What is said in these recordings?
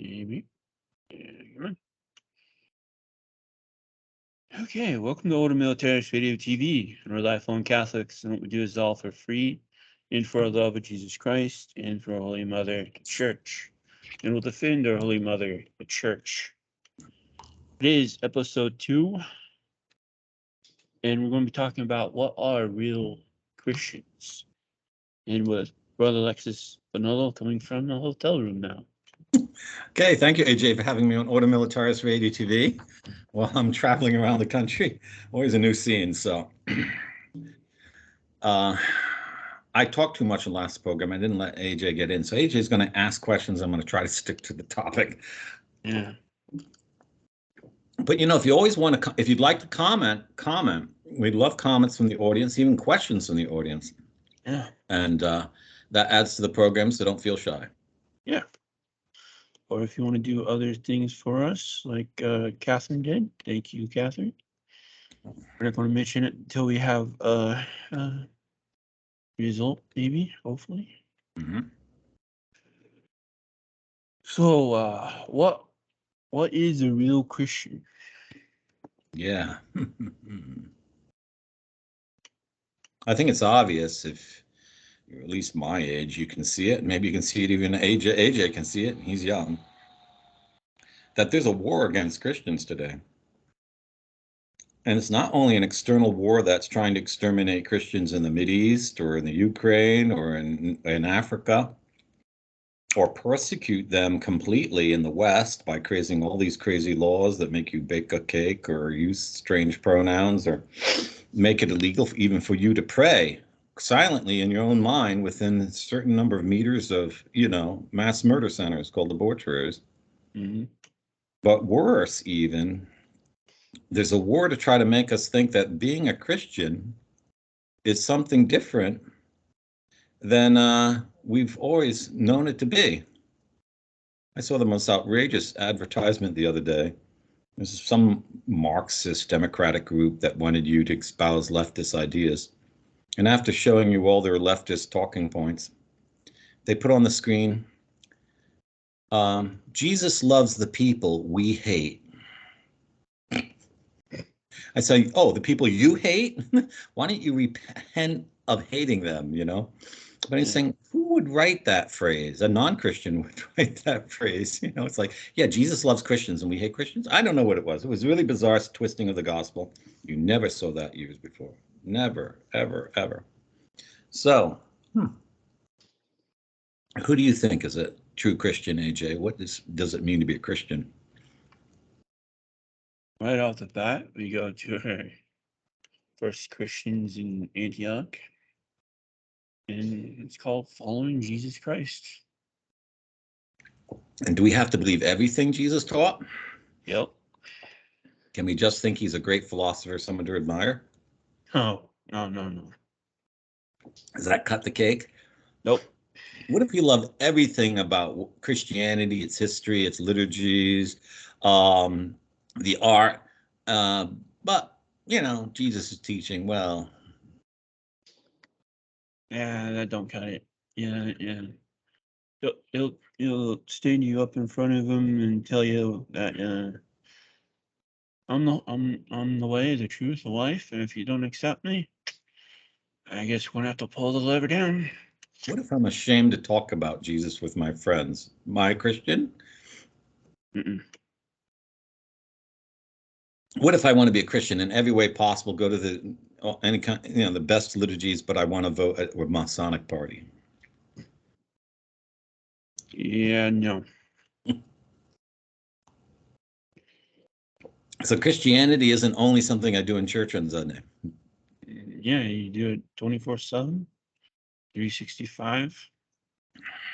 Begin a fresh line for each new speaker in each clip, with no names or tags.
Maybe. Yeah, come on. Okay, welcome to Older Militarist Radio TV. We're lifelong Catholics, and what we do is all for free, and for our love of Jesus Christ, and for our Holy Mother, the Church. And we'll defend our Holy Mother, the Church. It is episode 2, and we're going to be talking about what are real Christians. And with Brother Alexis Bonello coming from the hotel room now.
Okay, thank you, AJ, for having me on Order Militaris Radio TV while I'm traveling around the country. Always a new scene. So I talked too much in the last program. I didn't let AJ get in. So AJ is going to ask questions. I'm going to try to stick to the topic.
Yeah.
But, you know, if you always want to, if you'd like to comment. We'd love comments from the audience, even questions from the audience.
Yeah.
And that adds to the program, so don't feel shy.
Yeah. Or if you want to do other things for us, like Catherine did. Thank you, Catherine. We're not going to mention it until we have a result, maybe, hopefully.
Mm-hmm.
So, what is a real Christian?
Yeah. I think it's obvious if you're at least my age, you can see it. Maybe you can see it even AJ can see it. He's young. That there's a war against Christians today. And it's not only an external war that's trying to exterminate Christians in the Mideast or in the Ukraine or in Africa, or persecute them completely in the West by creating all these crazy laws that make you bake a cake or use strange pronouns or make it illegal even for you to pray silently in your own mind within a certain number of meters of, you know, mass murder centers called laboratories.
Mm-hmm.
But worse even, there's a war to try to make us think that being a Christian is something different than we've always known it to be. I saw the most outrageous advertisement the other day. There's some Marxist democratic group that wanted you to espouse leftist ideas. And after showing you all their leftist talking points, they put on the screen, Jesus loves the people we hate. I say, oh, the people you hate? Why don't you repent of hating them, you know? But he's saying, who would write that phrase? A non-Christian would write that phrase. You know, it's like, yeah, Jesus loves Christians and we hate Christians. I don't know what it was. It was really bizarre twisting of the gospel. You never saw that years before. Never, ever, ever. So, who do you think is a true Christian, AJ? What does it mean to be a Christian?
Right off the bat, we go to our first Christians in Antioch. And it's called following Jesus Christ.
And do we have to believe everything Jesus taught?
Yep.
Can we just think he's a great philosopher, someone to admire?
Oh, no.
Does that cut the cake?
Nope.
What if we love everything about Christianity, its history, its liturgies, the art, but, you know, Jesus' teaching, well.
Yeah, that don't cut it. Yeah. He'll stand you up in front of him and tell you that I'm the way, the truth, the life, and if you don't accept me, I guess we're gonna have to pull the lever down.
What if I'm ashamed to talk about Jesus with my friends? Am I a Christian?
Mm-mm.
What if I want to be a Christian in every way possible, go to the best liturgies, but I want to vote at a Masonic party?
Yeah, no.
So Christianity isn't only something I do in church on Sunday.
Yeah, you do it 24/7, 365,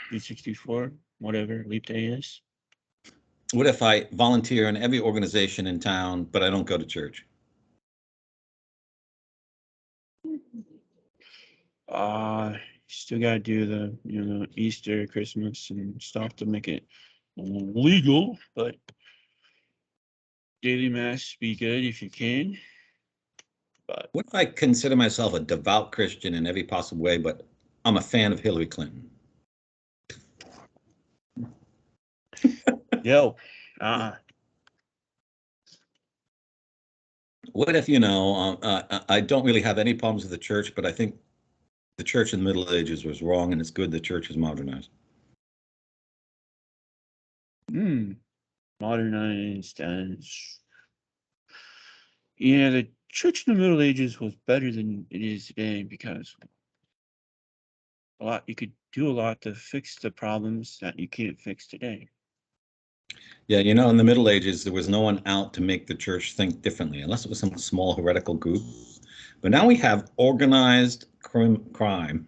364, whatever leap day is.
What if I volunteer in every organization in town, but I don't go to church?
Still gotta do the Easter, Christmas, and stuff to make it legal, but daily mass be good if you can. But
what if I consider myself a devout Christian in every possible way, but I'm a fan of Hillary Clinton?
Yo.
What if, I don't really have any problems with the church, but I think the church in the Middle Ages was wrong, and it's good the church is modernized.
Modernized as... Yeah, the church in the Middle Ages was better than it is today because you could do a lot to fix the problems that you can't fix today.
Yeah, in the Middle Ages, there was no one out to make the church think differently, unless it was some small heretical group. But now we have organized crime,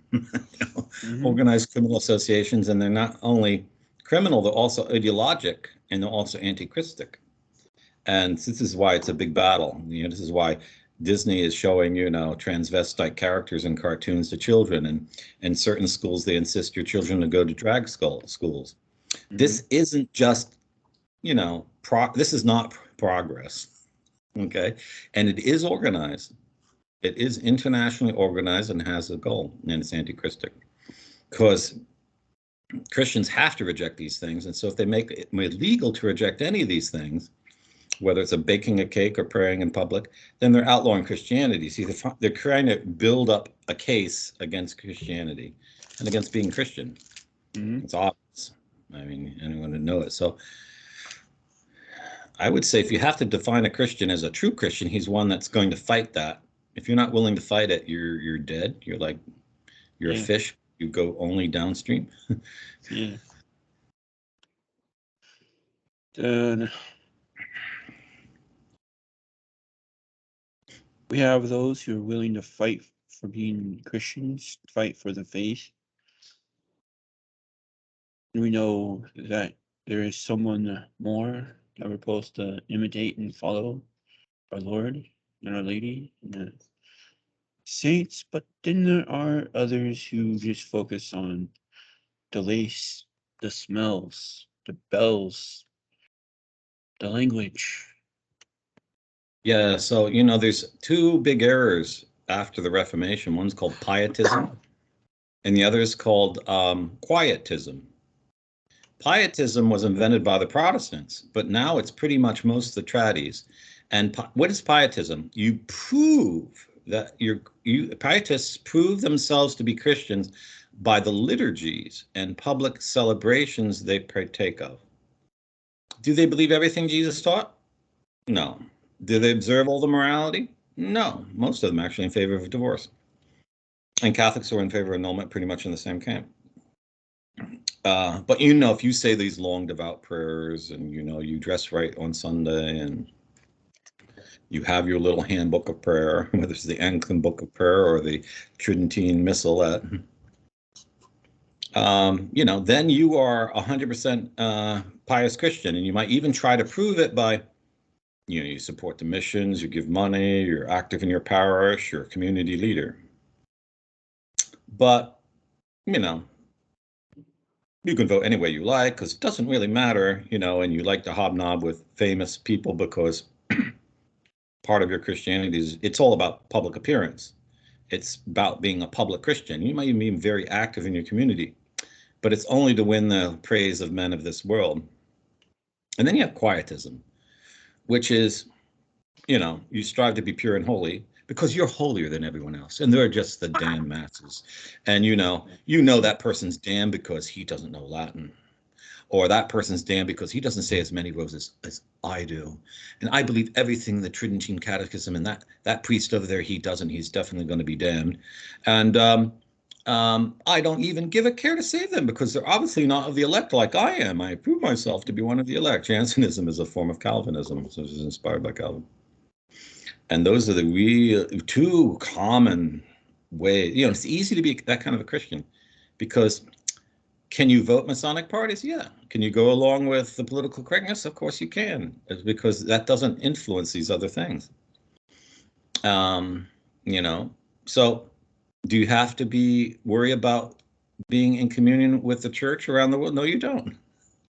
organized criminal associations, and they're not only criminal, they're also ideologic, and they're also anti-Christic. And this is why it's a big battle. This is why Disney is showing, transvestite characters in cartoons to children, and in certain schools they insist your children to go to drag schools. This isn't just, this is not progress, okay? And it is organized. It is internationally organized and has a goal, and it's anti-Christic. Because Christians have to reject these things, and so if they make it illegal to reject any of these things, whether it's baking a cake or praying in public, then they're outlawing Christianity. See, they're trying to build up a case against Christianity and against being Christian. It's obvious. I mean, anyone would know it. So I would say if you have to define a Christian as a true Christian, he's one that's going to fight that. If you're not willing to fight it, you're dead. You're a fish. You go only downstream.
Yeah. We have those who are willing to fight for being Christians, fight for the faith. And we know that there is someone more that we're supposed to imitate and follow, our Lord and Our Lady and the saints, but then there are others who just focus on the lace, the smells, the bells, the language.
Yeah, so there's two big errors after the Reformation. One's called pietism, and the other is called quietism. Pietism was invented by the Protestants, but now it's pretty much most of the tradies. And what is pietism? You prove that pietists prove themselves to be Christians by the liturgies and public celebrations they partake of. Do they believe everything Jesus taught? No. Do they observe all the morality? No. Most of them actually in favor of divorce. And Catholics are in favor of annulment, pretty much in the same camp. But if you say these long devout prayers and you dress right on Sunday and you have your little handbook of prayer, whether it's the Anglican Book of Prayer or the Tridentine Missalette, then you are 100% pious Christian, and you might even try to prove it by, you support the missions, you give money, you're active in your parish, you're a community leader. But, you can vote any way you like because it doesn't really matter, and you like to hobnob with famous people because part of your Christianity is it's all about public appearance. It's about being a public Christian. You might even be very active in your community, but it's only to win the praise of men of this world. And then you have quietism, which is, you strive to be pure and holy because you're holier than everyone else, and they're just the damn masses. And that person's damned because he doesn't know Latin, or that person's damned because he doesn't say as many roses as I do. And I believe everything in the Tridentine Catechism, and that priest over there, he doesn't. He's definitely going to be damned. And I don't even give a care to save them because they're obviously not of the elect like I am. I prove myself to be one of the elect. Jansenism is a form of Calvinism, so it's inspired by Calvin. And those are the real two common ways. It's easy to be that kind of a Christian because can you vote Masonic parties? Yeah. Can you go along with the political correctness? Of course you can. It's because that doesn't influence these other things. So do you have to worry about being in communion with the church around the world? No, you don't.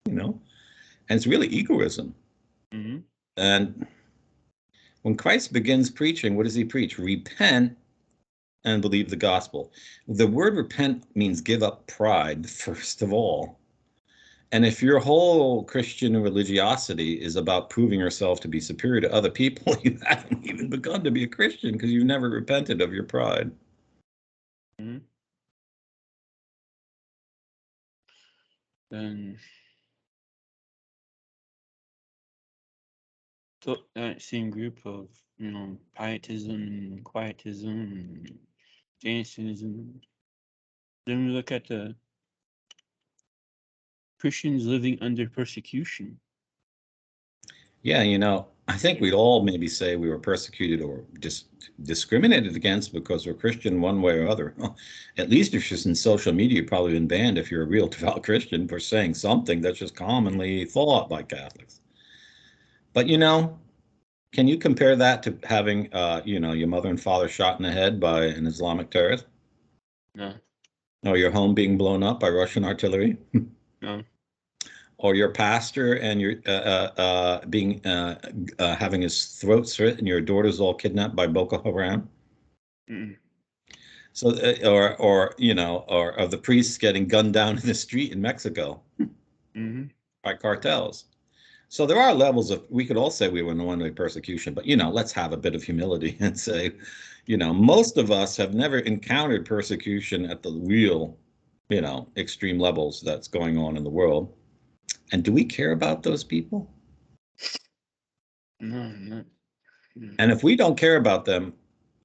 And it's really egoism.
Mm-hmm.
And when Christ begins preaching, what does he preach? Repent and believe the gospel. The word repent means give up pride, first of all. And if your whole Christian religiosity is about proving yourself to be superior to other people, you haven't even begun to be a Christian because you've never repented of your pride.
Mhm. Then that same group of, pietism and quietism and Jansenism. Then we look at the Christians living under persecution.
Yeah, I think we'd all maybe say we were persecuted or discriminated against because we're Christian one way or other. At least if you're in social media, you've probably been banned if you're a real devout Christian for saying something that's just commonly thought by Catholics. But can you compare that to having your mother and father shot in the head by an Islamic terrorist?
No,
Or your home being blown up by Russian artillery?
no.
Or your pastor and your being having his throat slit and your daughters all kidnapped by Boko Haram.
Mm-mm.
So, or of the priests getting gunned down in the street in Mexico
Mm-hmm.
by cartels. So there are levels of. We could all say we were in one-way persecution, but let's have a bit of humility and say, most of us have never encountered persecution at the real, extreme levels that's going on in the world. And do we care about those people?
No, no. Mm.
And if we don't care about them,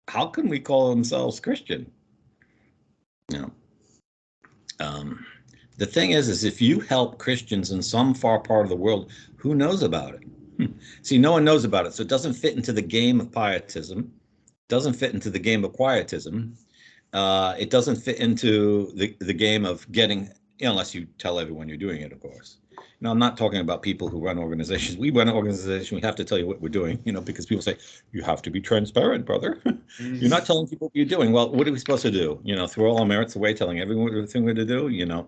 how can we call themselves Christian? You know, the thing is if you help Christians in some far part of the world, who knows about it? See, no one knows about it, so it doesn't fit into the game of pietism, doesn't fit into the game of quietism. It doesn't fit into the game of getting, unless you tell everyone you're doing it, of course. I'm not talking about people who run organizations. We run an organization, we have to tell you what we're doing, because people say, you have to be transparent, brother. You're not telling people what you're doing. Well, what are we supposed to do? Throw all our merits away, telling everyone everything we're to do,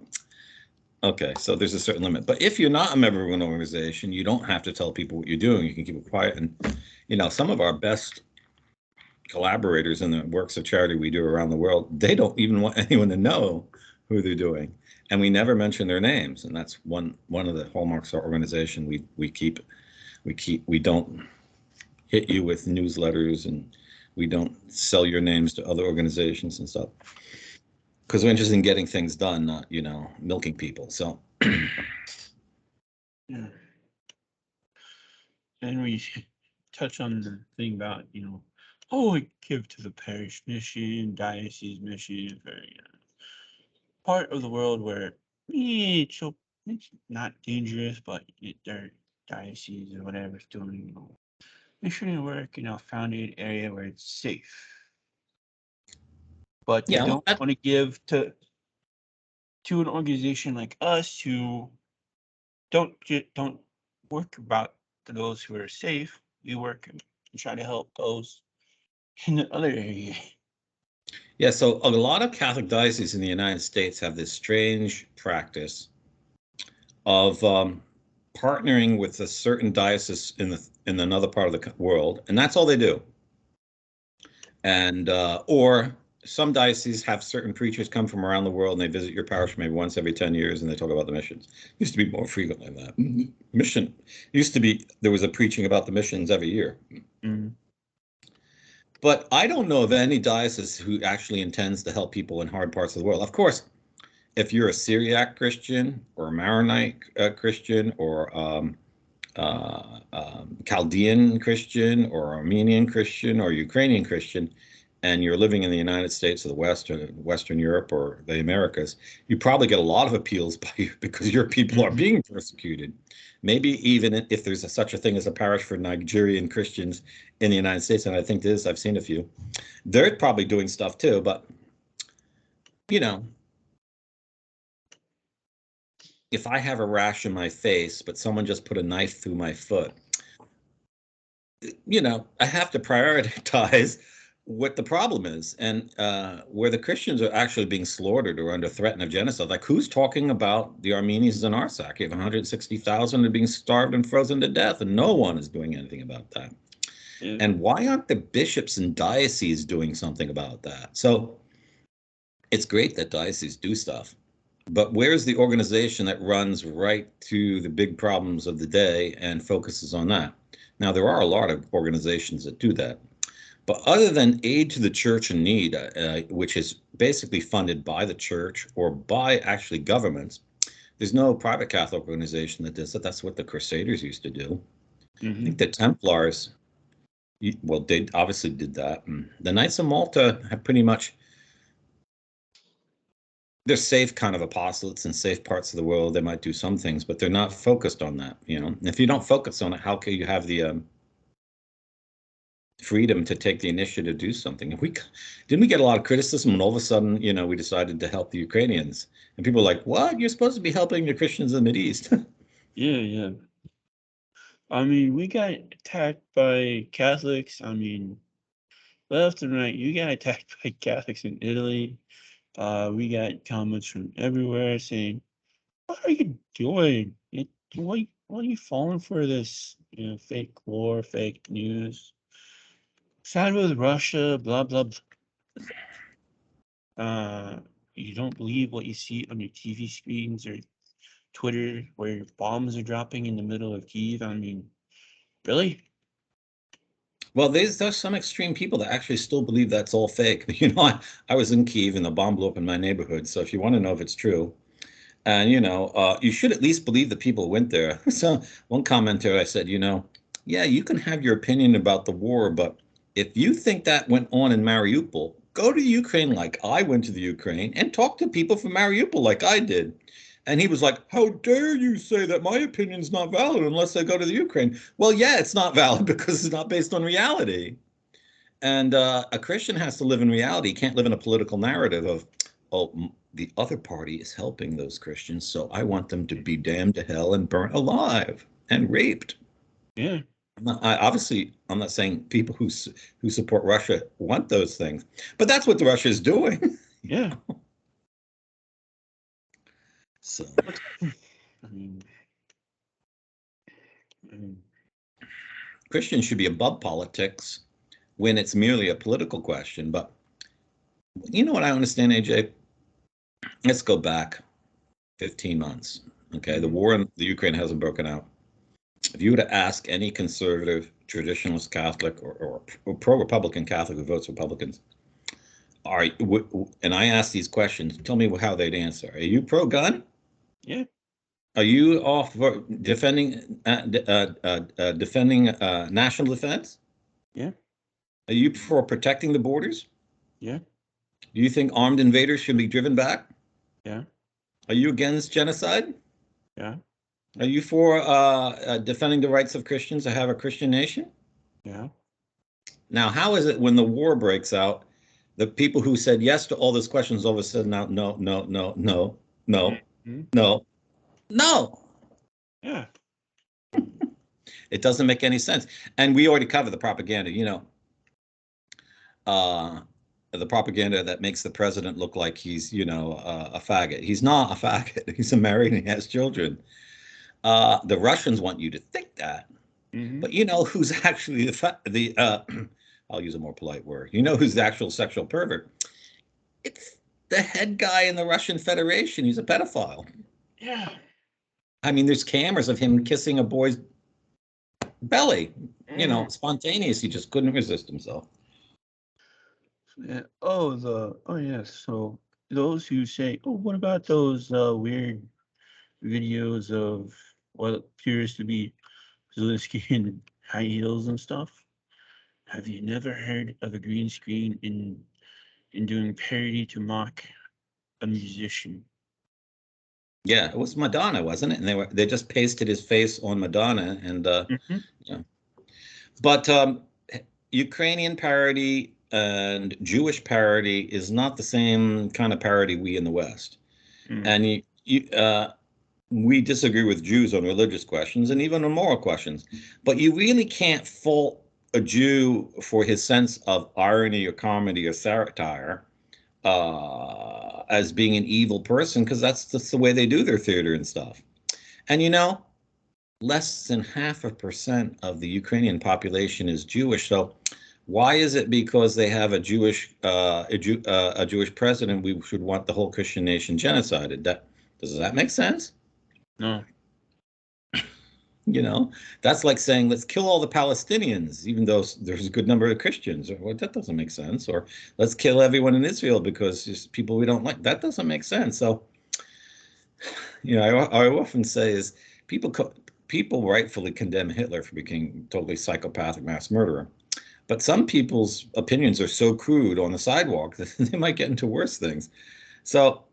Okay, so there's a certain limit. But if you're not a member of an organization, you don't have to tell people what you're doing. You can keep it quiet. And, some of our best collaborators in the works of charity we do around the world, they don't even want anyone to know who they're doing. And we never mention their names. And that's one of the hallmarks of our organization. We don't hit you with newsletters, and we don't sell your names to other organizations and stuff. Because we're interested in getting things done, not, milking people. So
Yeah. And we touch on the thing about, we give to the parish mission, diocese mission, for, part of the world where it's not dangerous, but their diocese or whatever is doing, missionary work, founded area where it's safe. But they
yeah,
don't want to give to an organization like us who don't work about those who are safe. We work and try to help those in the other area.
yeah. So a lot of Catholic dioceses in the United States have this strange practice of partnering with a certain diocese in another part of the world, and that's all they do. And or some dioceses have certain preachers come from around the world and they visit your parish maybe once every 10 years and they talk about the missions. It used to be more frequent than that. Mission used to be there was a preaching about the missions every year.
Mm.
But I don't know of any diocese who actually intends to help people in hard parts of the world. Of course, if you're a Syriac Christian or a Maronite Christian or Chaldean Christian or Armenian Christian or Ukrainian Christian, and you're living in the United States or the West or Western Europe or the Americas, you probably get a lot of appeals because your people are being persecuted. Maybe even if there's such a thing as a parish for Nigerian Christians in the United States, and I think this, I've seen a few, they're probably doing stuff too, but if I have a rash in my face, but someone just put a knife through my foot, I have to prioritize what the problem is. And where the Christians are actually being slaughtered or under threat of genocide, like who's talking about the Armenians in Artsakh? You have 160,000 are being starved and frozen to death, and no one is doing anything about that. Yeah. And why aren't the bishops and dioceses doing something about that? So it's great that dioceses do stuff. But where's the organization that runs right to the big problems of the day and focuses on that? Now, there are a lot of organizations that do that. But other than aid to the church in need, which is basically funded by the church or by actually governments, there's no private Catholic organization that does that. That's what the Crusaders used to do. I think the Templars, well, they obviously did that. And the Knights of Malta have pretty much, they're safe kind of apostolates in safe parts of the world. They might do some things, but they're not focused on that. And if you don't focus on it, how can you have the freedom to take the initiative to do something? If didn't we get a lot of criticism when all of a sudden, we decided to help the Ukrainians, and people were like, "What? You're supposed to be helping the Christians in the Mideast."
Yeah. I mean, we got attacked by Catholics. I mean, left and right. You got attacked by Catholics in Italy. We got comments from everywhere saying, "What are you doing? Why are you falling for this? Fake war, fake news. Side with Russia, blah blah blah." You don't believe what you see on your TV screens or Twitter, where bombs are dropping in the middle of Kyiv. I mean, really?
Well, there's some extreme people that actually still believe that's all fake. I was in Kyiv and the bomb blew up in my neighborhood. So if you want to know if it's true, and you should at least believe the people who went there. So one commenter, I said, yeah, you can have your opinion about the war, but if you think that went on in Mariupol, go to Ukraine like I went to the Ukraine and talk to people from Mariupol like I did. And he was like, how dare you say that my opinion is not valid unless I go to the Ukraine? Well, yeah, it's not valid because it's not based on reality. And a Christian has to live in reality. He can't live in a political narrative of, oh, the other party is helping those Christians, so I want them to be damned to hell and burnt alive and raped.
Yeah.
I'm not saying people who support Russia want those things, but that's what Russia is doing.
Yeah.
So,
I mean,
Christians should be above politics when it's merely a political question. But you know what I understand, AJ? Let's go back 15 months. Okay, the war in the Ukraine hasn't broken out. If you were to ask any conservative, traditionalist Catholic or pro-Republican Catholic who votes Republicans, and I ask these questions, tell me how they'd answer. Are you pro-gun?
Yeah.
Are you all for defending national defense?
Yeah.
Are you for protecting the borders?
Yeah.
Do you think armed invaders should be driven back?
Yeah.
Are you against genocide?
Yeah.
Are you for defending the rights of Christians to have a Christian nation?
Yeah.
Now, how is it when the war breaks out, the people who said yes to all those questions all of a sudden now, no.
Yeah.
It doesn't make any sense. And we already covered the propaganda, the propaganda that makes the president look like he's, a faggot. He's not a faggot. He's married and he has children. The Russians want you to think that. But who's actually I'll use a more polite word. Who's the actual sexual pervert? It's the head guy in the Russian Federation. He's a pedophile.
Yeah.
I mean, there's cameras of him kissing a boy's belly, spontaneous. He just couldn't resist himself.
Yeah. Yes. So those who say, oh, what about those weird videos of what appears to be Zelensky in high heels and stuff? Have you never heard of a green screen in doing parody to mock a musician?
Yeah, it was Madonna, wasn't it? And they just pasted his face on Madonna, and yeah. But Ukrainian parody and Jewish parody is not the same kind of parody we in the West. And we disagree with Jews on religious questions and even on moral questions. But you really can't fault a Jew for his sense of irony or comedy or satire as being an evil person, because that's just the way they do their theater and stuff. And less than 0.5% of the Ukrainian population is Jewish. So why is it because they have a Jewish president we should want the whole Christian nation genocided? Does that make sense?
No.
You know, that's like saying, let's kill all the Palestinians, even though there's a good number of Christians. Well, that doesn't make sense. Or let's kill everyone in Israel because there's people we don't like. That doesn't make sense. So, you know, I often say is people rightfully condemn Hitler for being totally psychopathic mass murderer. But some people's opinions are so crude on the sidewalk that they might get into worse things. So,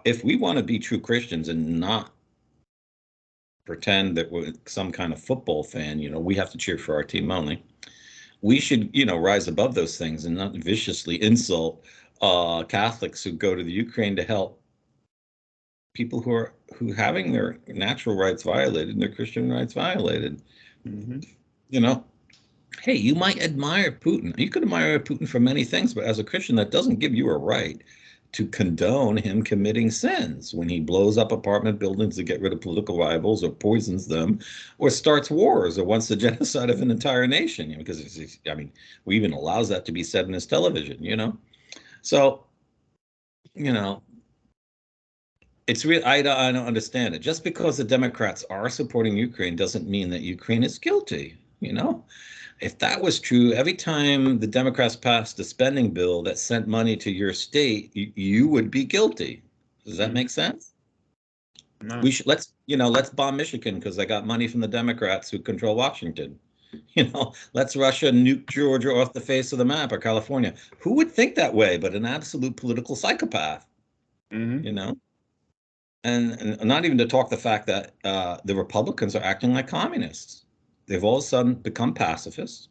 if we want to be true Christians and not pretend that we're some kind of football fan, you know, we have to cheer for our team only. We should, you know, rise above those things and not viciously insult Catholics who go to the Ukraine to help people who having their natural rights violated and their Christian rights violated.
Mm-hmm.
You know, hey, you might admire Putin. You could admire Putin for many things, but as a Christian, that doesn't give you a right to condone him committing sins when he blows up apartment buildings to get rid of political rivals or poisons them or starts wars or wants the genocide of an entire nation, you know, because I mean, we even allows that to be said in his television, you know? So, you know, it's real. I don't understand it. Just because the Democrats are supporting Ukraine doesn't mean that Ukraine is guilty, you know? If that was true, every time the Democrats passed a spending bill that sent money to your state, you would be guilty. Does that make sense?
No.
We should let's bomb Michigan because they got money from the Democrats who control Washington. You know, let's Russia nuke Georgia off the face of the map or California. Who would think that way but an absolute political psychopath?
Mm-hmm.
You know, and not even to talk the fact that the Republicans are acting like communists. They've all of a sudden become pacifists.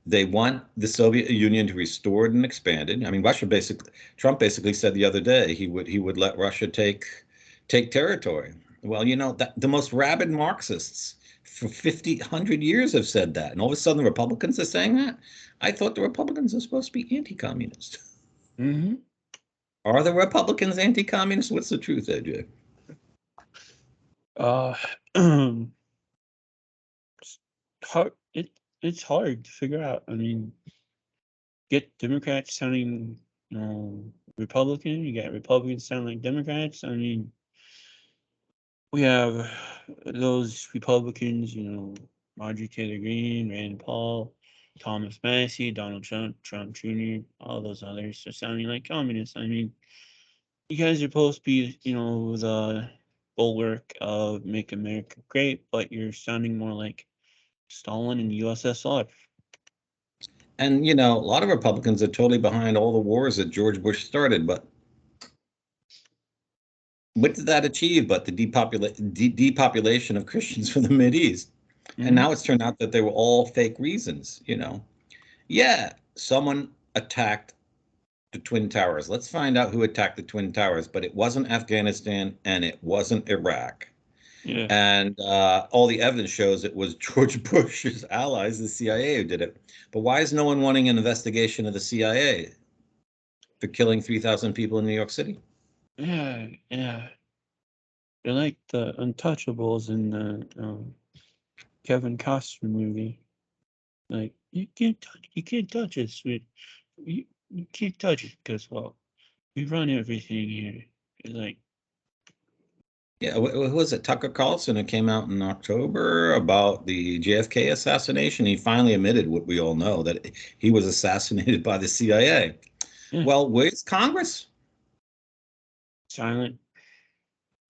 They want the Soviet Union to be restored and expanded. I mean, Trump basically said the other day he would let Russia take territory. Well, you know, that the most rabid Marxists for 50, 100 years have said that. And all of a sudden the Republicans are saying that. I thought the Republicans are supposed to be anti-communist.
Mm-hmm.
Are the Republicans anti-communist? What's the truth, AJ?
It's hard. It's hard to figure out. I mean, get Democrats sounding, Republican. You got Republicans sounding like Democrats. I mean, we have those Republicans, Marjorie Taylor Greene, Rand Paul, Thomas Massie, Donald Trump, Trump Jr., all those others are sounding like communists. I mean, you guys are supposed to be, the bulwark of Make America Great, but you're sounding more like Stalin and USSR.
And, you know, a lot of Republicans are totally behind all the wars that George Bush started, but what did that achieve but the depopulation of Christians from the Mideast? And
Mm-hmm.
now it's turned out that they were all fake reasons, you know. Yeah, someone attacked the Twin Towers. Let's find out who attacked the Twin Towers, but it wasn't Afghanistan and it wasn't Iraq.
Yeah.
And all the evidence shows it was George Bush's allies, the CIA, who did it. But why is no one wanting an investigation of the CIA for killing 3,000 people in New York City?
Yeah, yeah. They're like the Untouchables in the Kevin Costner movie. Like you can't touch us. You can't touch it because we run everything here. It's like
Yeah, what was it? Tucker Carlson, who came out in October about the JFK assassination. He finally admitted what we all know, that he was assassinated by the CIA.
yeah,
Well, where's Congress?
silent.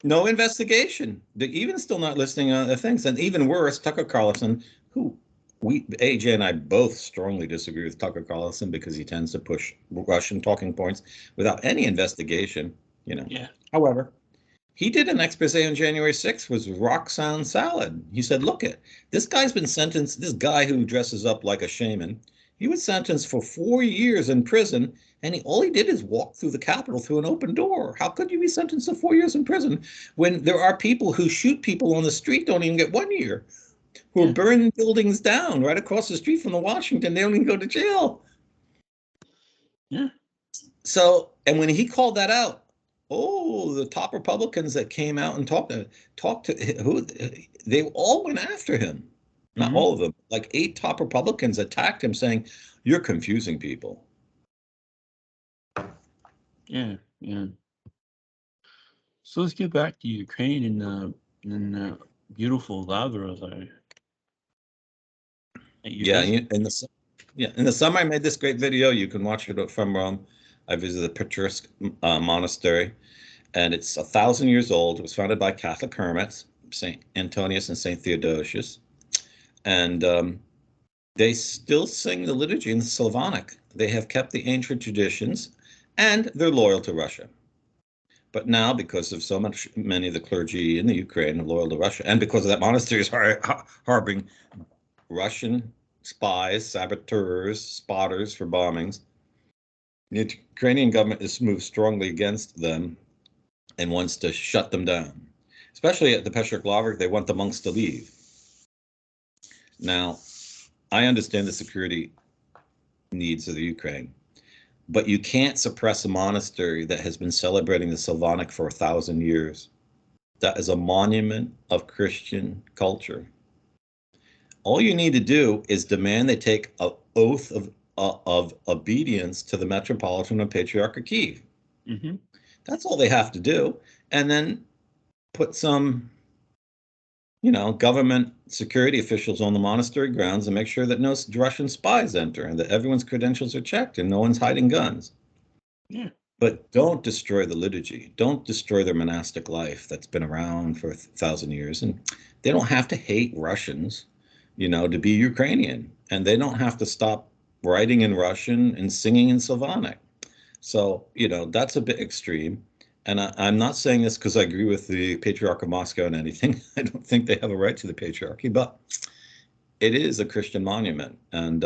No investigation. They're even still not listening on the things. And even worse, Tucker Carlson, who AJ and I both strongly disagree with Tucker Carlson because he tends to push Russian talking points without any investigation, you know.
Yeah.
However, he did an expose on January 6th, was rock sound salad. He said, look at this guy's been sentenced, this guy who dresses up like a shaman, he was sentenced for 4 years in prison, and all he did is walk through the Capitol through an open door. How could you be sentenced to 4 years in prison when there are people who shoot people on the street don't even get 1 year, who are
Yeah.
burning buildings down right across the street from the Washington, they don't even go to jail.
Yeah.
So, and when he called that out, oh, the top Republicans that came out and talked to who they all went after him. Not
Mm-hmm.
all of them, like 8 top Republicans attacked him, saying, "You're confusing people."
Yeah. Yeah. So let's get back to Ukraine and beautiful lava there.
Yeah, in the summer I made this great video. You can watch it from Rome. I visited the Petrus Monastery, and it's 1,000 years old. It was founded by Catholic hermits, Saint Antonius and Saint Theodosius, and they still sing the liturgy in Slavonic. They have kept the ancient traditions, and they're loyal to Russia. But now, because of many of the clergy in the Ukraine are loyal to Russia, and because of that monastery is harboring Russian spies, saboteurs, spotters for bombings, the Ukrainian government has moved strongly against them and wants to shut them down. Especially at the Petrarch Lavra, they want the monks to leave. Now, I understand the security needs of the Ukraine, but you can't suppress a monastery that has been celebrating the Slavonic for 1,000 years. That is a monument of Christian culture. All you need to do is demand they take an oath of obedience to the Metropolitan and Patriarch of Kiev.
Mm-hmm.
That's all they have to do. And then put some, government security officials on the monastery grounds and make sure that no Russian spies enter and that everyone's credentials are checked and no one's hiding guns.
Yeah.
But don't destroy the liturgy. Don't destroy their monastic life that's been around for 1,000 years. And they don't have to hate Russians, to be Ukrainian. And they don't have to stop writing in Russian and singing in Slavonic. So, that's a bit extreme. And I'm not saying this because I agree with the Patriarch of Moscow and anything. I don't think they have a right to the Patriarchy, but it is a Christian monument. And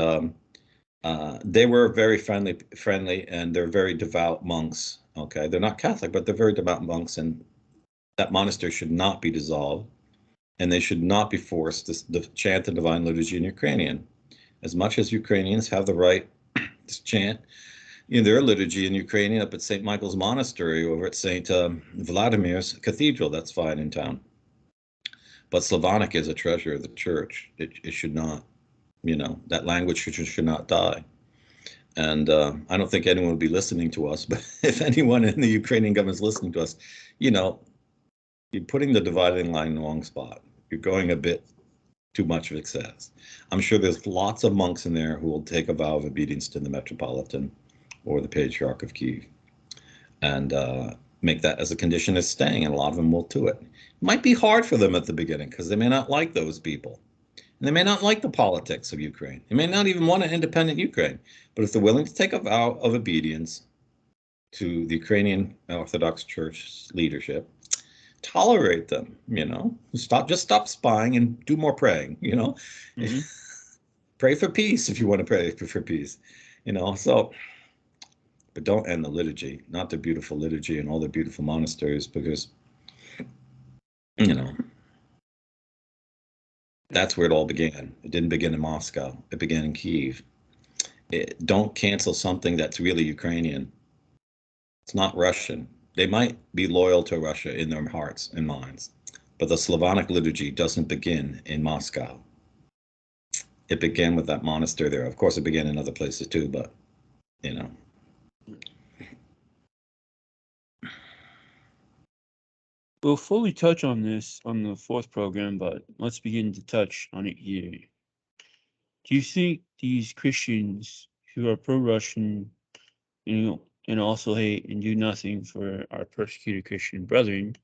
they were very friendly, and they're very devout monks. Okay, they're not Catholic, but they're very devout monks, and that monastery should not be dissolved, and they should not be forced to chant the Divine Liturgy in Ukrainian. As much as Ukrainians have the right to chant their liturgy in Ukrainian up at St. Michael's Monastery over at St. Vladimir's Cathedral, that's fine in town. But Slavonic is a treasure of the church. It should not, that language should not die. And I don't think anyone would be listening to us, but if anyone in the Ukrainian government is listening to us, you're putting the dividing line in the wrong spot. You're going a bit too much of excess. I'm sure there's lots of monks in there who will take a vow of obedience to the Metropolitan or the Patriarch of Kiev and make that as a condition of staying, and a lot of them will do it. It might be hard for them at the beginning because they may not like those people. And they may not like the politics of Ukraine. They may not even want an independent Ukraine. But if they're willing to take a vow of obedience to the Ukrainian Orthodox Church leadership, tolerate them, stop spying and do more praying,
Mm-hmm.
Pray for peace if you want to pray for peace, so, but don't end the liturgy, not the beautiful liturgy and all the beautiful monasteries, because, that's where it all began. It didn't begin in Moscow. It began in Kiev. Don't cancel something that's really Ukrainian. It's not Russian. They might be loyal to Russia in their hearts and minds, but the Slavonic liturgy doesn't begin in Moscow. It began with that monastery there. Of course, it began in other places too, but,
We'll fully touch on this on the fourth program, but let's begin to touch on it here. Do you think these Christians who are pro-Russian, and also hate and do nothing for our persecuted Christian brethren,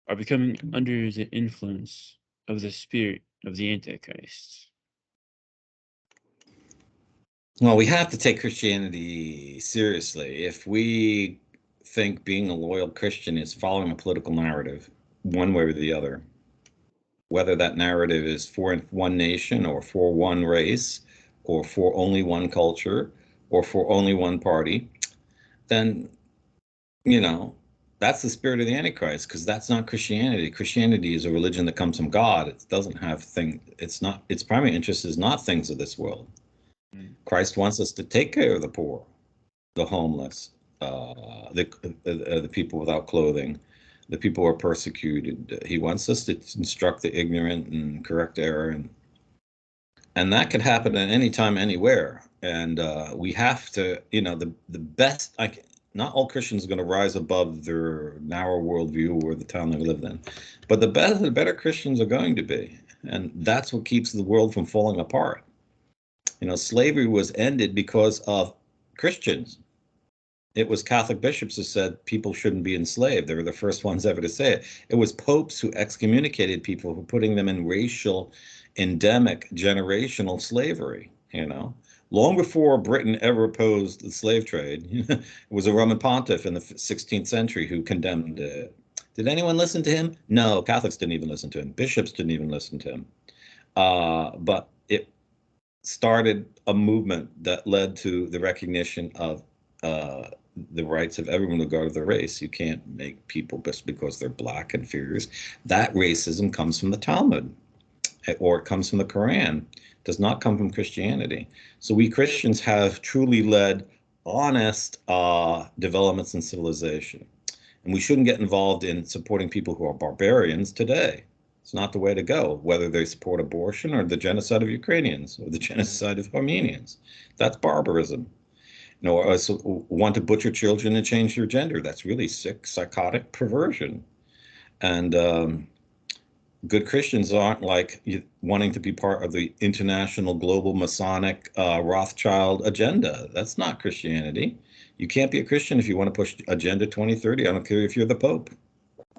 are becoming under the influence of the spirit of the Antichrist?
Well, we have to take Christianity seriously. If we think being a loyal Christian is following a political narrative, one way or the other, whether that narrative is for one nation or for one race or for only one culture or for only one party, then, that's the spirit of the Antichrist, because that's not Christianity. Christianity is a religion that comes from God. It doesn't have its primary interest is not things of this world. Christ wants us to take care of the poor, the homeless, the people without clothing, the people who are persecuted. He wants us to instruct the ignorant and correct error, and that could happen at any time, anywhere. And we have to, the best not all Christians are going to rise above their narrow worldview or the town they lived in, but the better Christians are going to be, and that's what keeps the world from falling apart. Slavery was ended because of Christians. It was Catholic bishops who said people shouldn't be enslaved. They were the first ones ever to say it. It was popes who excommunicated people for putting them in racial, endemic, generational slavery, Long before Britain ever opposed the slave trade, it was a Roman pontiff in the 16th century who condemned it. Did anyone listen to him? No, Catholics didn't even listen to him. Bishops didn't even listen to him. But it started a movement that led to the recognition of the rights of everyone regardless of their race. You can't make people just because they're black inferiors. That racism comes from the Talmud, or it comes from the Quran. It does not come from Christianity. So we Christians have truly led honest developments in civilization. And we shouldn't get involved in supporting people who are barbarians today. It's not the way to go, whether they support abortion or the genocide of Ukrainians or the genocide of Armenians. That's barbarism. Or want to butcher children and change their gender. That's really sick, psychotic perversion. And good Christians aren't like wanting to be part of the international global Masonic Rothschild agenda. That's not Christianity. You can't be a Christian if you want to push Agenda 2030. I don't care if you're the Pope.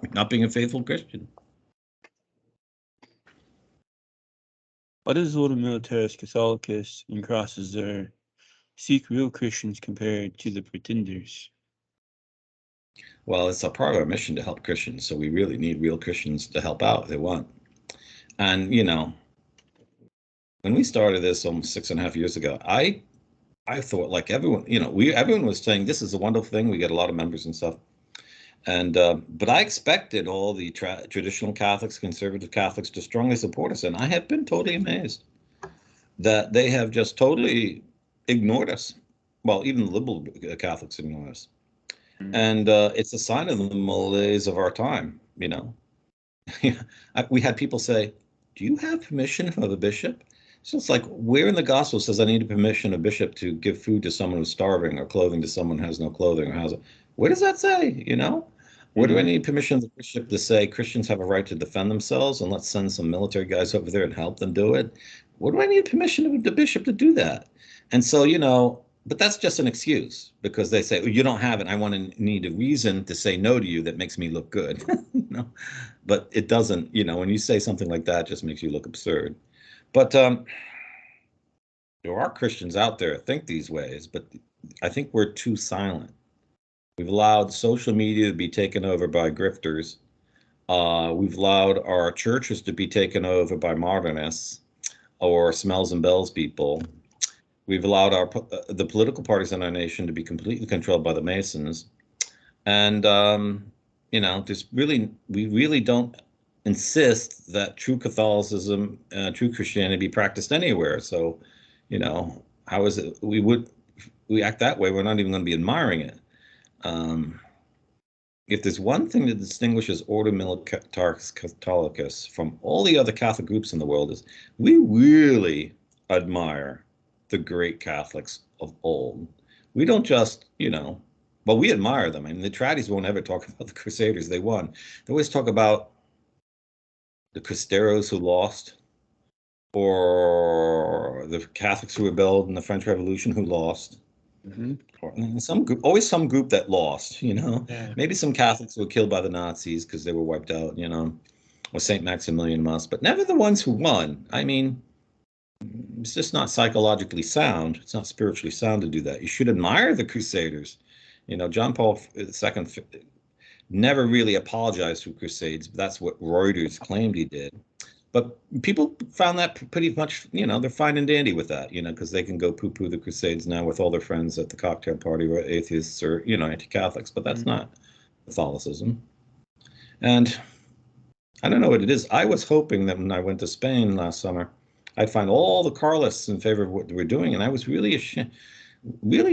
You're not being a faithful Christian.
Why does Ordo Militaris Catholicus and crosses there seek real Christians compared to the pretenders?
Well, it's a part of our mission to help Christians, so we really need real Christians to help out if they want. And, when we started this almost 6.5 years ago, I thought, like everyone, everyone was saying this is a wonderful thing. We get a lot of members and stuff. And but I expected all the traditional Catholics, conservative Catholics to strongly support us. And I have been totally amazed that they have just totally ignored us. Well, even the liberal Catholics ignore us. And it's a sign of the malaise of our time, We had people say, do you have permission from the bishop? So it's like, where in the gospel says I need a permission of bishop to give food to someone who's starving or clothing to someone who has no clothing or has it? Where does that say, Where do I need permission of the bishop to say Christians have a right to defend themselves and let's send some military guys over there and help them do it? What do I need permission of the bishop to do that? And so, but that's just an excuse because they say, you don't have it. I need a reason to say no to you that makes me look good. But it doesn't, when you say something like that, it just makes you look absurd. But there are Christians out there that think these ways, but I think we're too silent. We've allowed social media to be taken over by grifters. We've allowed our churches to be taken over by modernists or smells and bells people. We've allowed the political parties in our nation to be completely controlled by the Masons. And, we really don't insist that true Catholicism, true Christianity be practiced anywhere. So, how is it we act that way? We're not even going to be admiring it. If there's one thing that distinguishes Ordo Militaris Catholicus from all the other Catholic groups in the world is we really admire the great Catholics of old. We don't just, well, we admire them. I mean, the tradies won't ever talk about the Crusaders they won. They always talk about the Cristeros who lost, or the Catholics who rebelled in the French Revolution who lost. Mm-hmm. Some group, always some group that lost, Yeah. Maybe some Catholics who were killed by the Nazis because they were wiped out, or St. Maximilian Muss, but never the ones who won. I mean, it's just not psychologically sound. It's not spiritually sound to do that. You should admire the Crusaders. John Paul II never really apologized for Crusades, but that's what Reuters claimed he did. But people found that pretty much, they're fine and dandy with that, because they can go poo-poo the Crusades now with all their friends at the cocktail party or atheists or, anti-Catholics, but that's not Catholicism. And I don't know what it is. I was hoping that when I went to Spain last summer, I'd find all the Carlists in favor of what we're doing, and I was really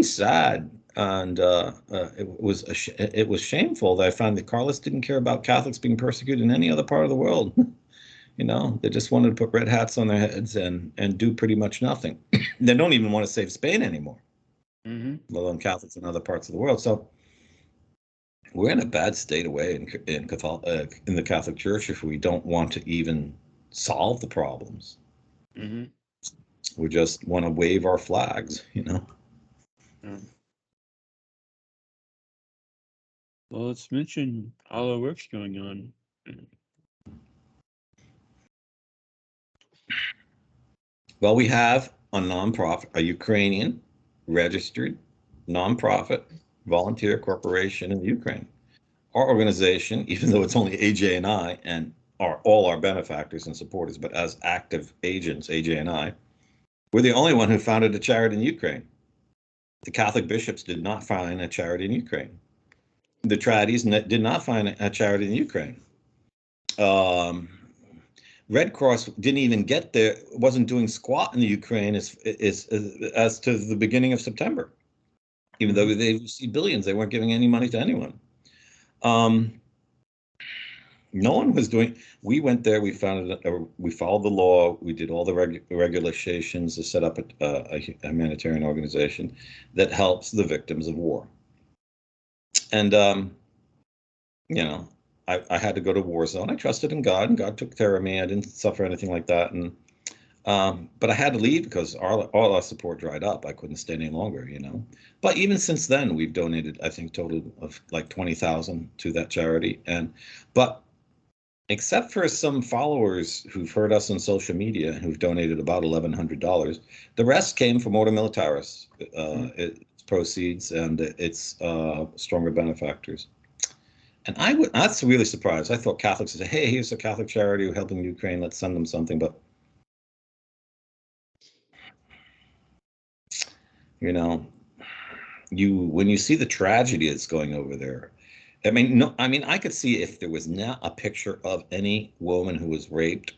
sad. And it was shameful that I found the Carlists didn't care about Catholics being persecuted in any other part of the world. They just wanted to put red hats on their heads and do pretty much nothing. They don't even want to save Spain anymore, let alone Catholics in other parts of the world. So we're in a bad state away in the Catholic Church if we don't want to even solve the problems.
Mm-hmm.
We just want to wave our flags, you know.
Well, let's mention all the works going on.
Well, we have a nonprofit, a Ukrainian registered nonprofit volunteer corporation in Ukraine. Our organization, even though it's only AJ and I and all our benefactors and supporters, but as active agents, AJ and I, we're the only one who founded a charity in Ukraine. The Catholic bishops did not find a charity in Ukraine. The Tradies did not find a charity in Ukraine. Red Cross didn't even get there, wasn't doing squat in the Ukraine as to the beginning of September. Even though they received billions, they weren't giving any money to anyone. No one was doing. We went there. We founded. We followed the law. We did all the regulations to set up a humanitarian organization that helps the victims of war. And you know, I had to go to war zone. I trusted in God, and God took care of me. I didn't suffer anything like that. And but I had to leave because all our support dried up. I couldn't stay any longer, you know. But even since then, we've donated, I think, total of like 20,000 to that charity. But except for some followers who've heard us on social media who've donated about $1,100, the rest came from Ordo Militaris, its proceeds and its stronger benefactors. And that's really surprised. I thought Catholics would say, hey, here's a Catholic charity helping Ukraine, let's send them something. But you know, when you see the tragedy that's going over there, I could see if there was now a picture of any woman who was raped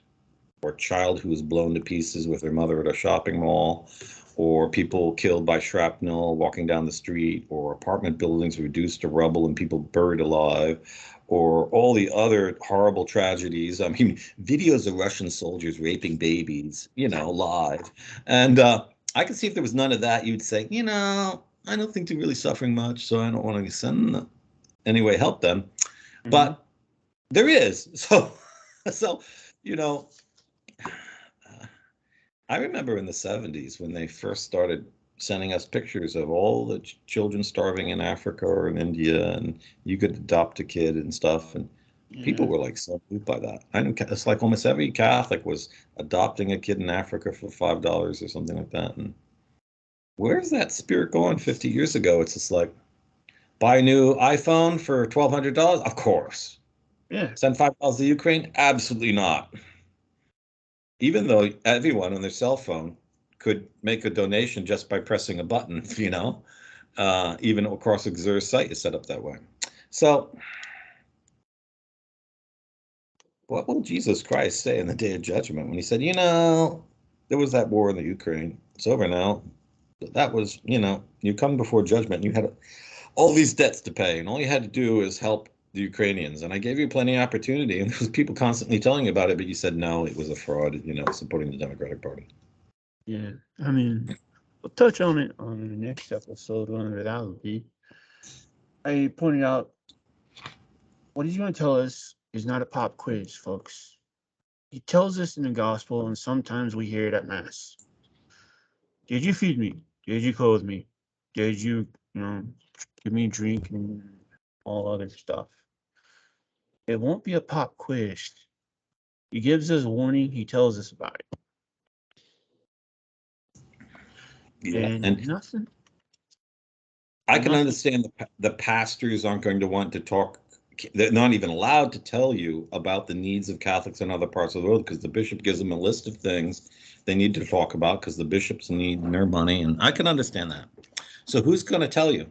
or child who was blown to pieces with her mother at a shopping mall, or people killed by shrapnel walking down the street, or apartment buildings reduced to rubble and people buried alive, or all the other horrible tragedies. I mean, videos of Russian soldiers raping babies, you know, live. And I could see if there was none of that, you'd say, you know, I don't think they're really suffering much, so I don't want to send them. Anyway, help them. Mm-hmm. But there is. So, you know, I remember in the 70s when they first started sending us pictures of all the children starving in Africa or in India, and you could adopt a kid and stuff. And people were like so moved by that. I know it's like almost every Catholic was adopting a kid in Africa for $5 or something like that. And where's that spirit going 50 years ago? It's just like, buy a new iPhone for $1,200? Of course.
Yeah.
Send $5 to Ukraine? Absolutely not. Even though everyone on their cell phone could make a donation just by pressing a button, you know, even across Xer's site is set up that way. So what will Jesus Christ say in the day of judgment when he said, you know, there was that war in the Ukraine. It's over now. That was, you know, you come before judgment. You had all these debts to pay, and all you had to do is help the Ukrainians. And I gave you plenty of opportunity, and there was people constantly telling you about it, but you said no, it was a fraud, you know, supporting the Democratic Party.
Yeah, I mean, we'll touch on it on the next episode on reality. I pointed out what he's going to tell us is not a pop quiz, folks. He tells us in the gospel, and sometimes we hear it at Mass. Did you feed me? Did you clothe me? Did you, give me drink and all other stuff? It won't be a pop quiz. He gives us a warning. He tells us about it.
Yeah,
and nothing.
I can understand the pastors aren't going to want to talk. They're not even allowed to tell you about the needs of Catholics in other parts of the world because the bishop gives them a list of things they need to talk about because the bishops need their money. And I can understand that. So who's going to tell you?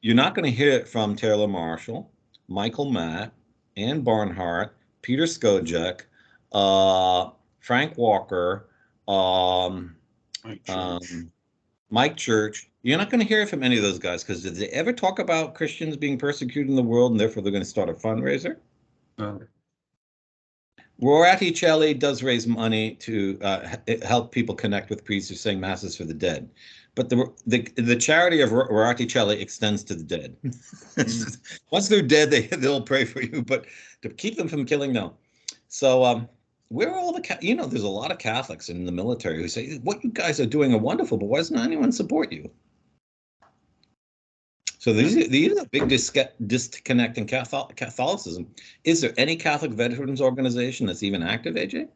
You're not going to hear it from Taylor Marshall, Michael Matt, Ann Barnhart, Peter Skojek, Frank Walker, Mike Church. You're not going to hear from any of those guys because did they ever talk about Christians being persecuted in the world and therefore they're going to start a fundraiser?
No.
Roraticelli does raise money to help people connect with priests who sing masses for the dead, but the charity of Roraticelli extends to the dead. Once they're dead, they'll pray for you, but to keep them from killing, no. So where are all the there's a lot of Catholics in the military who say what you guys are doing are wonderful, but why doesn't anyone support you? So these are big disconnect in Catholicism. Is there any Catholic veterans organization that's even active, AJ?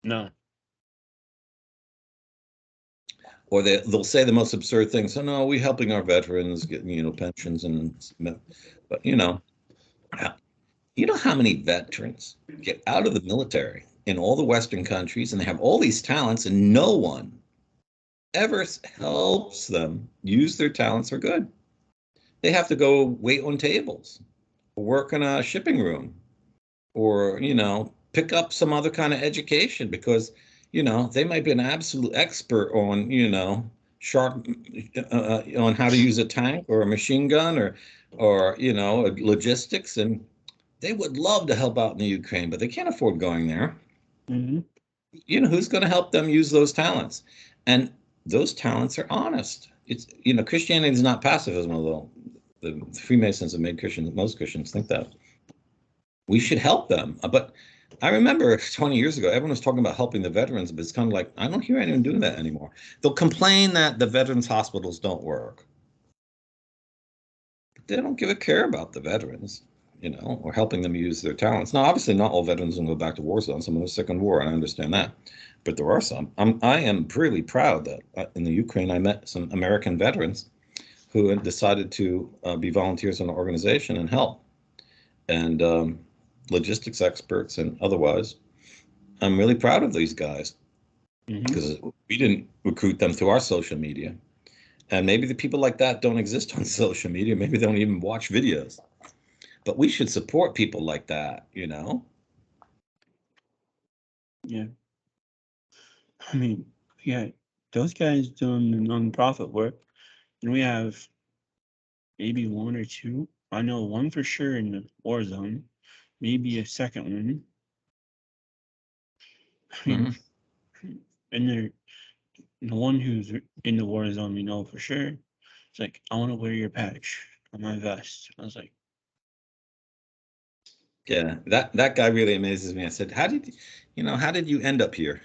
No.
Or they'll say the most absurd things. So no, we're helping our veterans get pensions but you know how many veterans get out of the military in all the Western countries and they have all these talents and no one ever helps them use their talents for good. They have to go wait on tables, or work in a shipping room, or, pick up some other kind of education because, they might be an absolute expert on, sharp, on how to use a tank or a machine gun or logistics. And they would love to help out in the Ukraine, but they can't afford going there.
Mm-hmm.
Who's going to help them use those talents? And those talents are honest. It's, Christianity is not pacifism, although the Freemasons have made most Christians think that. We should help them. But I remember 20 years ago, everyone was talking about helping the veterans, but it's kind of like, I don't hear anyone doing that anymore. They'll complain that the veterans hospitals don't work. But they don't give a care about the veterans, or helping them use their talents. Now, obviously, not all veterans will go back to war zones. Some of them are sick in war, and I understand that. But there are some. I am really proud that in the Ukraine, I met some American veterans who had decided to be volunteers in an organization and help. And logistics experts and otherwise. I'm really proud of these guys because we didn't recruit them through our social media. And maybe the people like that don't exist on social media. Maybe they don't even watch videos. But we should support people like that,
Yeah. I mean, yeah, those guys doing the nonprofit work, and we have maybe one or two. I know one for sure in the war zone, maybe a second one. I mean, and the one who's in the war zone, we know for sure. It's like, I want to wear your patch on my vest. I was like,
yeah, that guy really amazes me. I said, how did you end up here?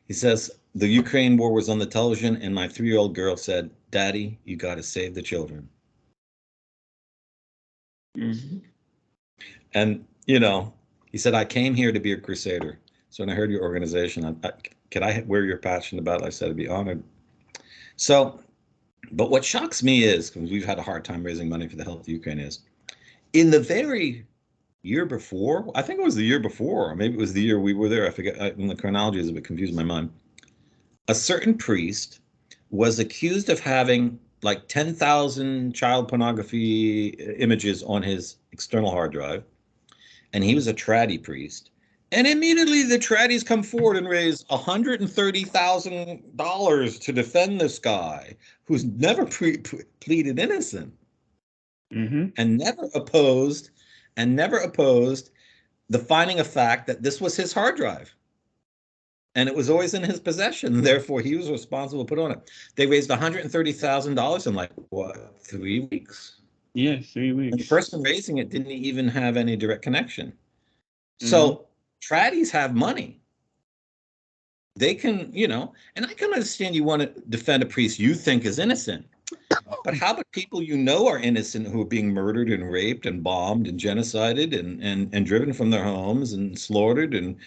He says, the Ukraine war was on the television and my 3-year-old girl said, Daddy, you got to save the children. And, he said, I came here to be a crusader. So when I heard your organization, could I wear your patch in the battle? I said, I'd be honored. So, but what shocks me is, because we've had a hard time raising money for the health of Ukraine, is in the very year before, I think it was the year before, or maybe it was the year we were there, I forget, when the chronology is a bit confused in my mind, a certain priest was accused of having like 10,000 child pornography images on his external hard drive, and he was a traddy priest. And immediately the tradies come forward and raise $130,000 to defend this guy who's never pleaded innocent and never opposed the finding of fact that this was his hard drive. And it was always in his possession. Therefore, he was responsible to put on it. They raised $130,000 in like, 3 weeks?
Yeah, 3 weeks.
And the person raising it didn't even have any direct connection. So tradies have money. They can, and I can understand you want to defend a priest you think is innocent. But how about people are innocent who are being murdered and raped and bombed and genocided and driven from their homes and slaughtered and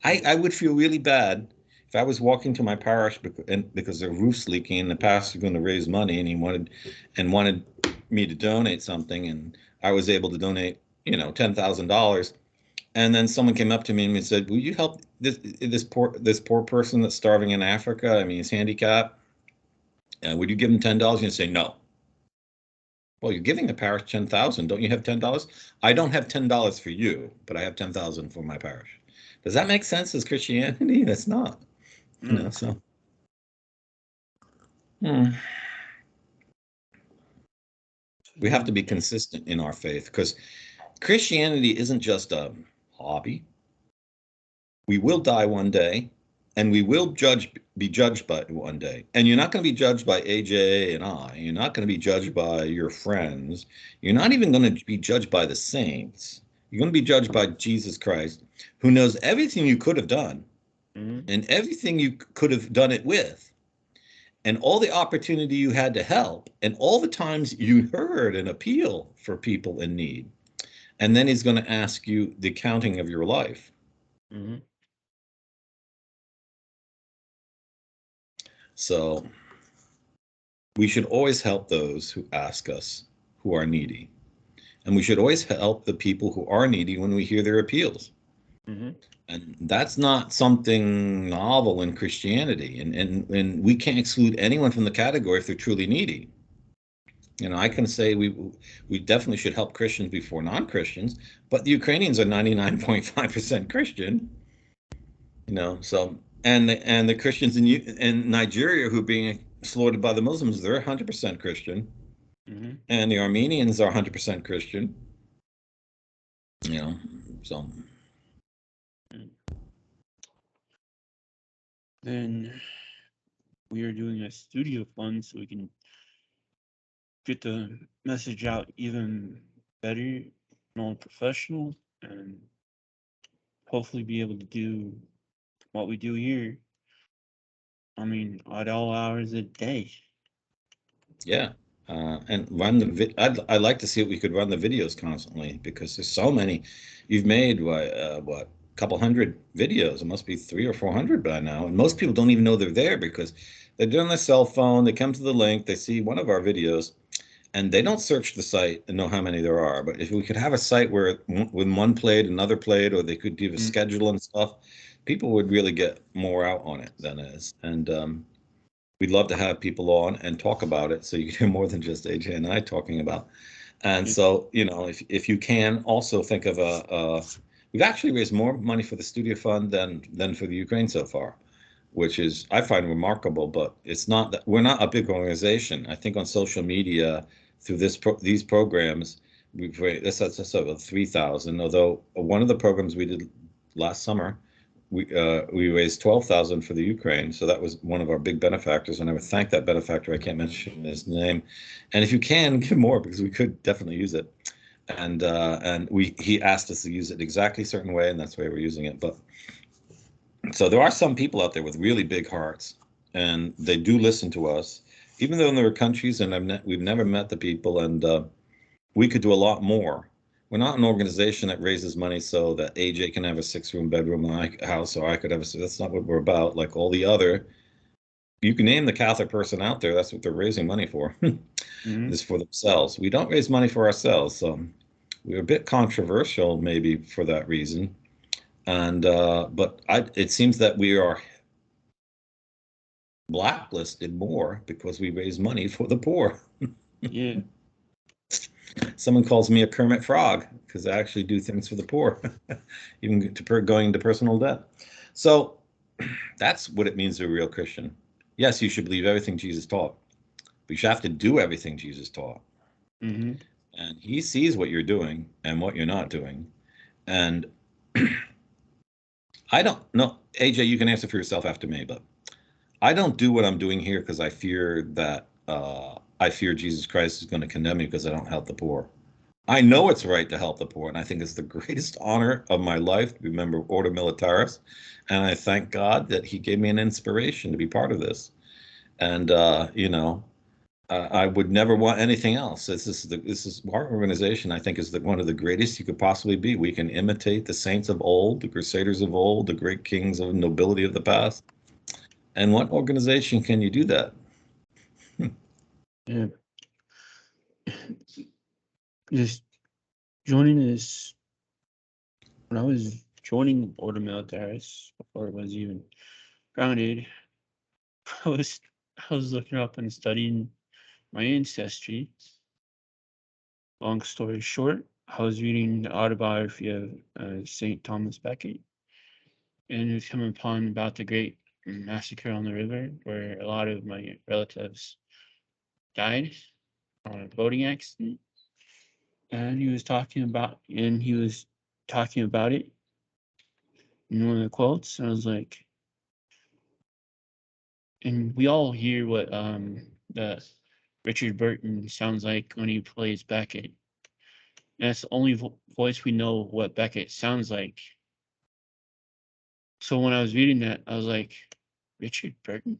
I would feel really bad if I was walking to my parish because their roof's leaking and the pastor's going to raise money and he wanted me to donate something and I was able to donate, $10,000. And then someone came up to me and said, will you help this poor person that's starving in Africa? I mean, he's handicapped. Would you give him $10? And you say, no. Well, you're giving the parish $10,000. Don't you have $10? I don't have $10 for you, but I have $10,000 for my parish. Does that make sense as Christianity? That's not. So. We have to be consistent in our faith, because Christianity isn't just a hobby. We will die one day, and we will be judged by one day. And you're not going to be judged by AJ and I. You're not going to be judged by your friends. You're not even going to be judged by the saints. You're going to be judged by Jesus Christ, who knows everything you could have done and everything you could have done it with, and all the opportunity you had to help, and all the times you heard an appeal for people in need. And then he's going to ask you the accounting of your life. So we should always help those who ask us, who are needy. And we should always help the people who are needy when we hear their appeals. And that's not something novel in Christianity. And we can't exclude anyone from the category if they're truly needy. You know, I can say we definitely should help Christians before non-Christians, but the Ukrainians are 99.5% Christian. You know, so and the Christians in Nigeria who are being slaughtered by the Muslims, they're 100% Christian. And the Armenians are 100% Christian. You know, so
then we are doing a studio fund so we can get the message out even better, more professional, and hopefully be able to do what we do here. I mean, at all hours of the day.
Yeah. And run the I'd like to see if we could run the videos constantly, because there's so many. You've made what a couple hundred videos. It must be 300 or 400 by now, and most people don't even know they're there because they're doing their cell phone. They come to the link, they see one of our videos, and they don't search the site and know how many there are. But if we could have a site where when one played, another played, or they could give a schedule and stuff, people would really get more out on it than is. And we'd love to have people on and talk about it, so you can hear more than just AJ and I talking about. And so, you know, if you can also think of we've actually raised more money for the studio fund than for the Ukraine so far, which is, I find, remarkable. But it's not that we're not a big organization. I think on social media through these programs, we've raised that's over 3,000. Although one of the programs we did last summer, we raised 12,000 for the Ukraine, so that was one of our big benefactors, and I would thank that benefactor. I can't mention his name, and if you can, give more, because we could definitely use it. And he asked us to use it exactly a certain way, and that's the way we're using it. But so there are some people out there with really big hearts, and they do listen to us, even though there are countries and we've never met the people, and we could do a lot more. We're not an organization that raises money so that AJ can have a 6-room bedroom in my house, or I could have that's not what we're about. Like all the other, you can name the Catholic person out there, that's what they're raising money for, is for themselves. We don't raise money for ourselves. So we're a bit controversial maybe for that reason. And but it seems that we are blacklisted more because we raise money for the poor.
Yeah.
Someone calls me a Kermit Frog because I actually do things for the poor, even going into personal debt. So that's what it means to be a real Christian. Yes, you should believe everything Jesus taught, but you should have to do everything Jesus taught. And he sees what you're doing and what you're not doing. And I don't know, AJ, you can answer for yourself after me, but I don't do what I'm doing here because I fear that I fear Jesus Christ is going to condemn me because I don't help the poor. I know it's right to help the poor, and I think it's the greatest honor of my life to be a member of Ordo Militaris, and I thank God that he gave me an inspiration to be part of this. And you know, I would never want anything else. This is our organization. I think is one of the greatest you could possibly be. We can imitate the saints of old, the crusaders of old, the great kings of nobility of the past. And what organization can you do that?
Yeah. Just joining this, when I was joining Ordo Militaris before it was even founded, I was looking up and studying my ancestry. Long story short, I was reading the autobiography of St. Thomas Becket, and it was coming upon about the great massacre on the river where a lot of my relatives died on a boating accident. and he was talking about it in one of the quotes. And I was like, and we all hear what the Richard Burton sounds like when he plays Beckett. And that's the only voice we know what Beckett sounds like. So when I was reading that, I was like, Richard Burton?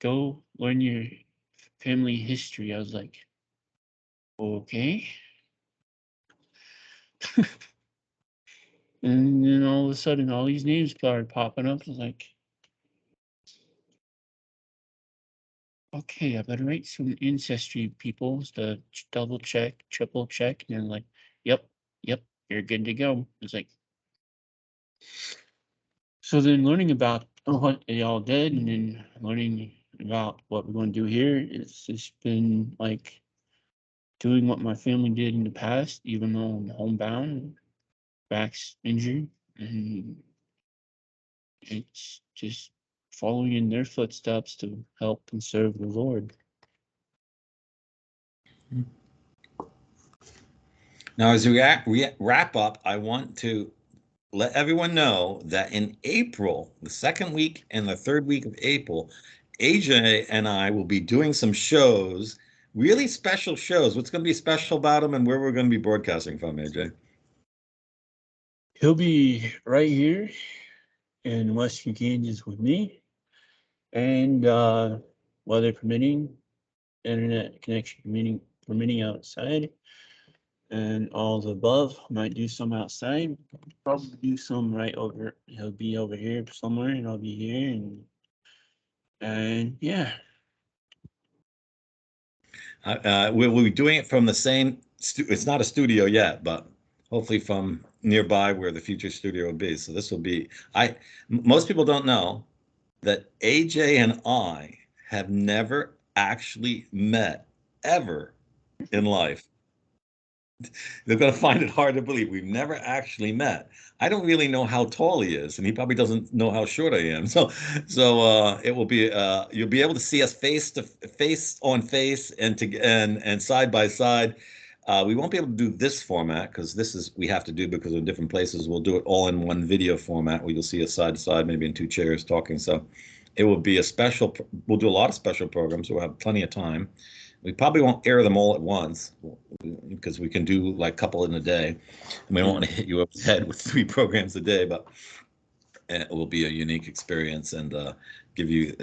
Go learn your family history. I was like, okay. And then all of a sudden, all these names started popping up. I was like, okay, I better write some ancestry people to double check, triple check. And then like, yep, you're good to go. It's like, so then learning about what they all did and then learning about what we're going to do here, it's just been like doing what my family did in the past, even though I'm homebound, back's injured, and it's just following in their footsteps to help and serve the Lord.
Now, as we wrap up, I want to let everyone know that in April, the second week and the third week of April, AJ and I will be doing some shows, really special shows. What's going to be special about them and where we're going to be broadcasting from, AJ?
He'll be right here in Western Kansas with me, and weather permitting, internet connection permitting outside, and all the above. Might do some outside, probably do some right over. He'll be over here somewhere, and I'll be here, and yeah.
We'll be doing it from the same. It's not a studio yet, but hopefully from nearby where the future studio will be. So this will be. Most people don't know that AJ and I have never actually met ever in life. They're going to find it hard to believe. We've never actually met. I don't really know how tall he is, and he probably doesn't know how short I am. So it will be. You'll be able to see us face to face on face and side by side. We won't be able to do this format because this is we have to do because of different places. We'll do it all in one video format where you'll see us side to side, maybe in two chairs talking. So it will be a special. We'll do a lot of special programs. We'll have plenty of time. We probably won't air them all at once because we can do like a couple in a day. And we don't want to hit you over the head with 3 programs a day, but it will be a unique experience and give you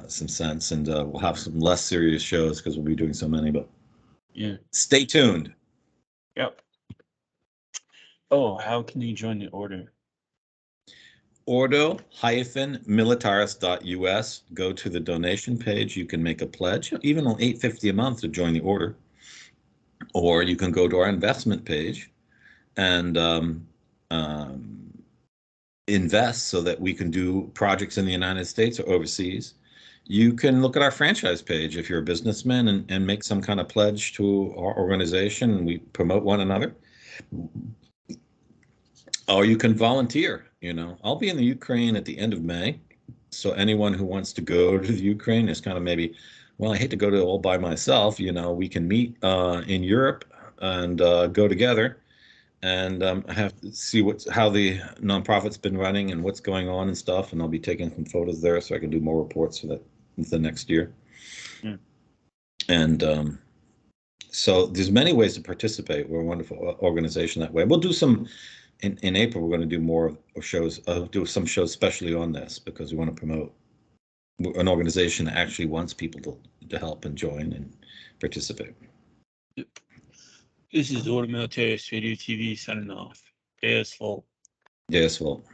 some sense. And we'll have some less serious shows because we'll be doing so many. But
Yeah.
Stay tuned.
Yep. Oh, how can you join the order?
Ordo-militaris.us. Go to the donation page. You can make a pledge, even on $8.50 a month to join the order. Or you can go to our investment page and invest so that we can do projects in the United States or overseas. You can look at our franchise page if you're a businessman and make some kind of pledge to our organization and we promote one another. Or you can volunteer. I'll be in the Ukraine at the end of May. So anyone who wants to go to the Ukraine is kind of maybe, well, I hate to go to it all by myself. We can meet in Europe and go together and have to see how the nonprofit's been running and what's going on and stuff. And I'll be taking some photos there so I can do more reports for the next year.
Yeah.
And so there's many ways to participate. We're a wonderful organization that way. We'll do some in April. We're going to do more of shows. Do some shows especially on this because we want to promote an organization that actually wants people to help and join and participate.
This is Ordo Militaris Radio TV signing off. JS Volt.
JS Volt.